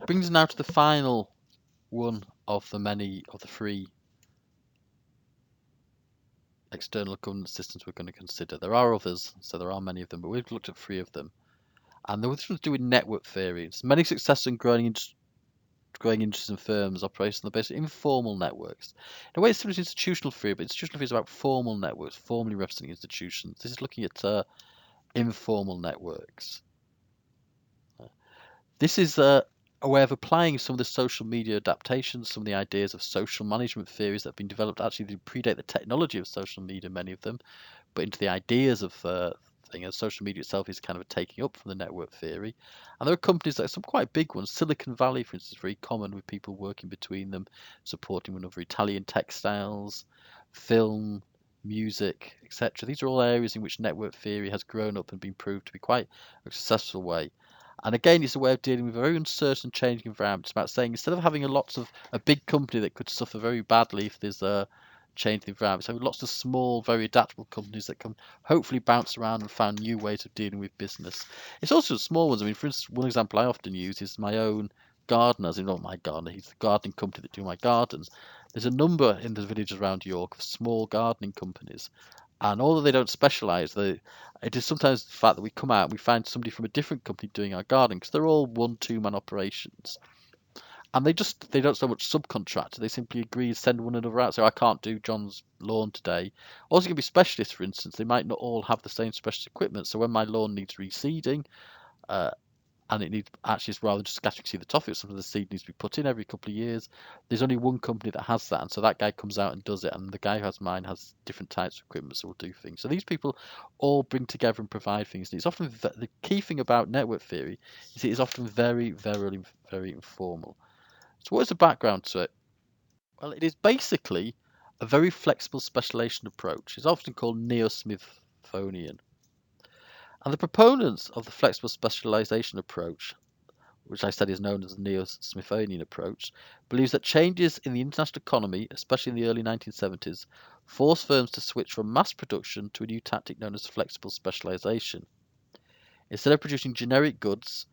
Brings us now to the final one of the three external governance systems we're going to consider. There are others, so there are many of them, but we've looked at three of them. And the first one's to do with network theory. It's many successful and growing industries and firms operate on the basis of informal networks. In a way, it's similar to institutional theory, but institutional theory is about formal networks, formally representing institutions. This is looking at informal networks. This is a way of applying some of the social media adaptations, some of the ideas of social management theories that have been developed actually to predate the technology of social media, many of them, but into the ideas of social media itself is kind of a taking up from the network theory. And there are companies that are some quite big ones. Silicon Valley, for instance, is very common with people working between them, supporting one another. Italian textiles, film, music, etc. These are all areas in which network theory has grown up and been proved to be quite a successful way. And again, it's a way of dealing with a very uncertain, changing environment. It's about saying instead of having a big company that could suffer very badly if there's a change in the environment, so lots of small, very adaptable companies that can hopefully bounce around and find new ways of dealing with business. It's also small ones. I mean, for instance, one example I often use is my own gardener, as in not my gardener, he's the gardening company that do my gardens. There's a number in the villages around York of small gardening companies, and although they don't specialise, it is sometimes the fact that we come out and we find somebody from a different company doing our gardening because they're all 1-2 man operations. And they don't so much subcontract, they simply agree to send one another out. So I can't do John's lawn today. Also, it can be specialists, for instance. They might not all have the same specialist equipment. So when my lawn needs reseeding, uh, and it needs actually it's rather than just scattering seed the top of it, some of the seed needs to be put in every couple of years. There's only one company that has that, and so that guy comes out and does it. And the guy who has mine has different types of equipment, so will do things. So these people all bring together and provide things. And it's often the key thing about network theory is it is often very, very, very informal. So what is the background to it? Well, it is basically a very flexible specialization approach. It's often called neo-Smithsonian. And the proponents of the flexible specialization approach, which I said is known as the neo-Smithsonian approach, believes that changes in the international economy, especially in the early 1970s, forced firms to switch from mass production to a new tactic known as flexible specialization. Instead of producing generic goods,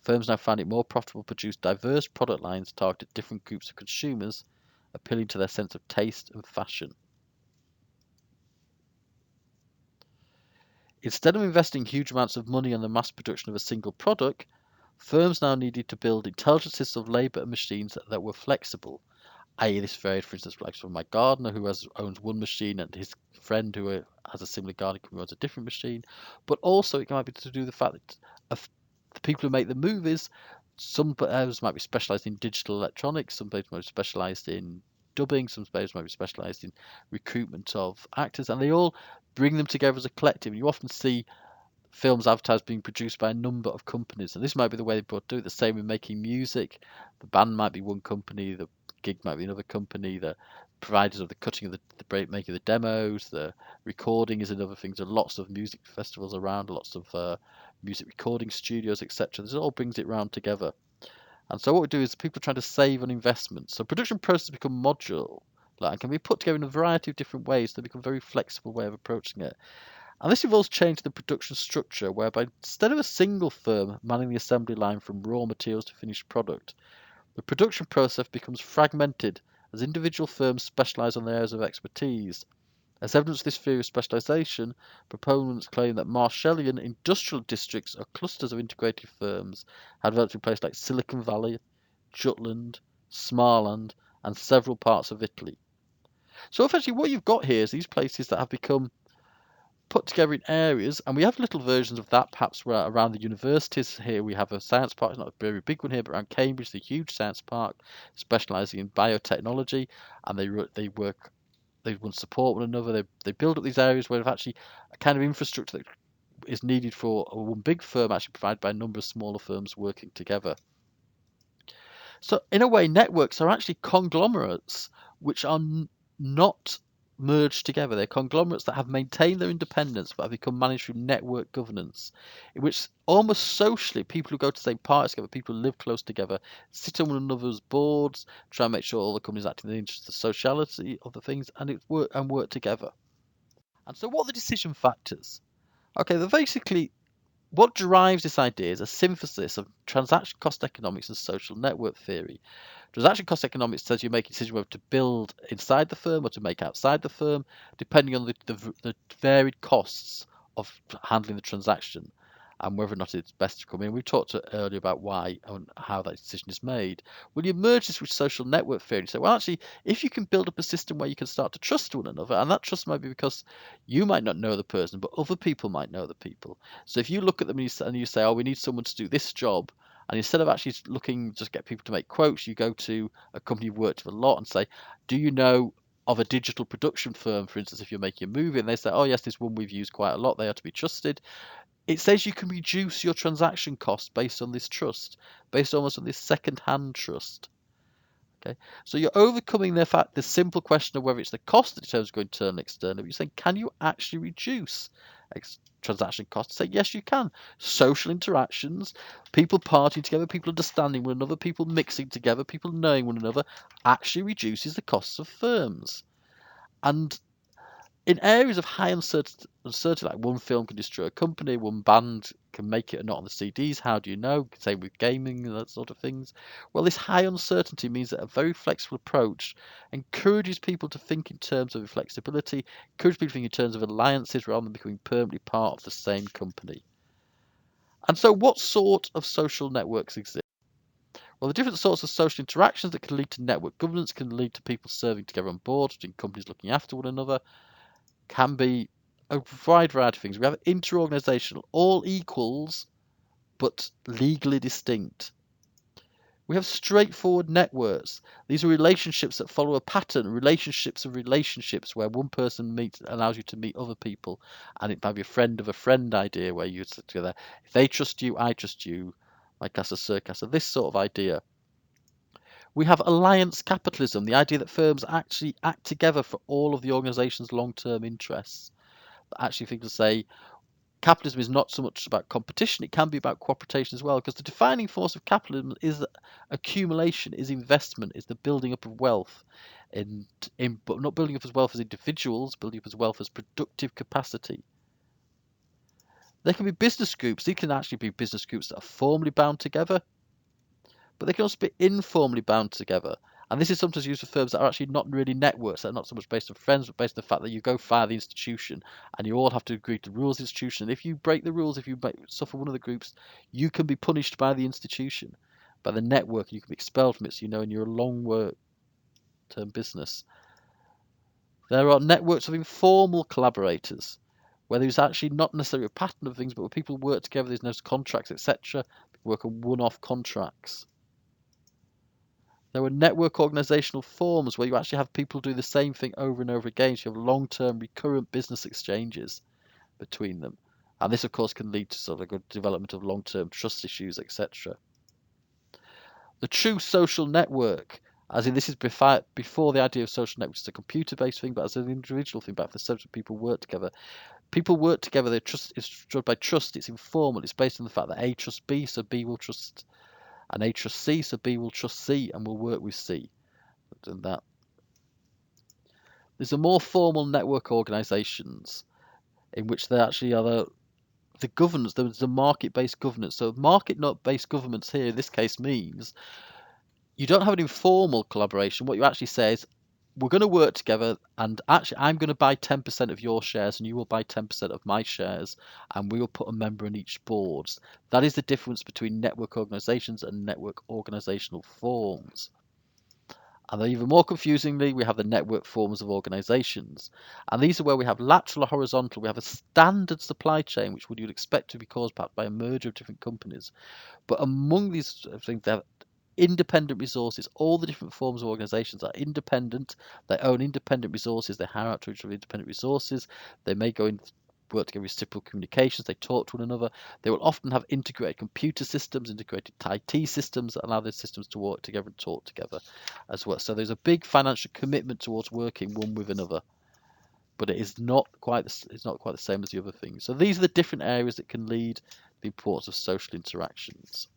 firms now find it more profitable to produce diverse product lines targeted at different groups of consumers, appealing to their sense of taste and fashion. Instead of investing huge amounts of money on the mass production of a single product, firms now needed to build intelligent systems of labour and machines that were flexible. I.e., this varied, for instance, like from my gardener who owns one machine and his friend who has a similar gardening company owns a different machine. But also, it might be to do with the fact that the people who make the movies, some others might be specialised in digital electronics, some people might be specialised in dubbing, some players might be specialised in recruitment of actors, and they all bring them together as a collective. You often see films advertised being produced by a number of companies, and this might be the way they both do it. The same with making music. The band might be one company, the gig might be another company, the providers of the cutting of the making of the demos, the recording is another thing. There are lots of music festivals around, lots of music recording studios, etc. This all brings it round together. And so what we do is people are trying to save on investment. So production processes become modular and can be put together in a variety of different ways to become a very flexible way of approaching it. And this involves changing the production structure, whereby instead of a single firm manning the assembly line from raw materials to finished product, the production process becomes fragmented as individual firms specialise on their areas of expertise. As evidence of this theory of specialisation, proponents claim that Marshallian industrial districts are clusters of integrated firms had developed in places like Silicon Valley, Jutland, Smarland, and several parts of Italy. So effectively what you've got here is these places that have become put together in areas, and we have little versions of that perhaps around the universities. Here we have a science park, it's not a very big one here, but around Cambridge, the huge science park specialising in biotechnology, and they want to support one another. They build up these areas where they've actually a kind of infrastructure that is needed for one big firm actually provided by a number of smaller firms working together. So in a way, networks are actually conglomerates which are not merged together. They're conglomerates that have maintained their independence but have become managed through network governance, in which almost socially people who go to the same parties together, people who live close together, sit on one another's boards, try and make sure all the companies act in the interest of the sociality of the things, and work together. And so what are the decision factors? Okay, they're basically What drives this idea is a synthesis of transaction cost economics and social network theory. Transaction cost economics says you make a decision whether to build inside the firm or to make outside the firm, depending on the varied costs of handling the transaction and whether or not it's best to come in. We talked earlier about why and how that decision is made. When you merge this with social network theory, you say, well, actually, if you can build up a system where you can start to trust one another, and that trust might be because you might not know the person, but other people might know the people. So if you look at them and you say, oh, we need someone to do this job, and instead of actually looking just get people to make quotes, you go to a company you've worked with a lot and say, do you know of a digital production firm, for instance, if you're making a movie? And they say, oh, yes, this one we've used quite a lot. They are to be trusted. It says you can reduce your transaction costs based on this trust, based almost on this second-hand trust. Okay, so you're overcoming the simple question of whether it's the cost that determines going internal and external. You're saying, can you actually reduce transaction costs? Say, yes, you can. Social interactions, people partying together, people understanding one another, people mixing together, people knowing one another, actually reduces the costs of firms. And in areas of high uncertainty, like one film can destroy a company, one band can make it or not on the CDs, how do you know? Same with gaming and that sort of things. Well, this high uncertainty means that a very flexible approach encourages people to think in terms of flexibility, encourages people to think in terms of alliances rather than becoming permanently part of the same company. And so what sort of social networks exist? Well, the different sorts of social interactions that can lead to network governance can lead to people serving together on boards, between companies looking after one another, can be a wide variety of things. We have interorganizational, all equals, but legally distinct. We have straightforward networks. These are relationships that follow a pattern, relationships of relationships, where one person allows you to meet other people, and it might be a friend of a friend idea where you sit together. If they trust you, I trust you, like Casa Circasa, this sort of idea. We have alliance capitalism, the idea that firms actually act together for all of the organization's long-term interests. Actually, things say capitalism is not so much about competition, it can be about cooperation as well, because the defining force of capitalism is that accumulation, is investment, is the building up of wealth, but not building up as wealth as individuals, building up as wealth as productive capacity. There can be business groups. These can actually be business groups that are formally bound together, but they can also be informally bound together. And this is sometimes used for firms that are actually not really networks, that are not so much based on friends, but based on the fact that you go via the institution and you all have to agree to the rules of the institution. And if you break the rules, if you suffer one of the groups, you can be punished by the institution, by the network, and you can be expelled from it, so you know in your long-term business. There are networks of informal collaborators, where there's actually not necessarily a pattern of things, but where people work together, there's no contracts, etc. People work on one-off contracts. There were network organizational forms where you actually have people do the same thing over and over again. So you have long-term recurrent business exchanges between them. And this, of course, can lead to sort of a good development of long-term trust issues, etc. The true social network, as in this is before the idea of social network is a computer-based thing, but as an individual thing, but for several people work together. People work together, it's driven by trust, it's informal, it's based on the fact that A trusts B, so B will trust, and A trusts C, so B will trust C and will work with C. And that. There's a more formal network organisations in which they actually are the governance, the market-based governance. So market-based governance here in this case means you don't have an informal collaboration. What you actually say is, we're going to work together, and actually I'm going to buy 10% of your shares and you will buy 10% of my shares, and we will put a member in each board. That is the difference between network organisations and network organisational forms. And then even more confusingly, we have the network forms of organizations. And these are where we have lateral or horizontal. We have a standard supply chain, which you'd expect to be caused by a merger of different companies. But among these things, they have independent resources. All the different forms of organizations are independent. They own independent resources. They hire out to each other independent resources. They may go in work together with reciprocal communications, they talk to one another. They will often have integrated computer systems, integrated IT systems that allow those systems to work together and talk together as well. So there's a big financial commitment towards working one with another, but it's not quite the same as the other things. So these are the different areas that can lead the importance of social interactions.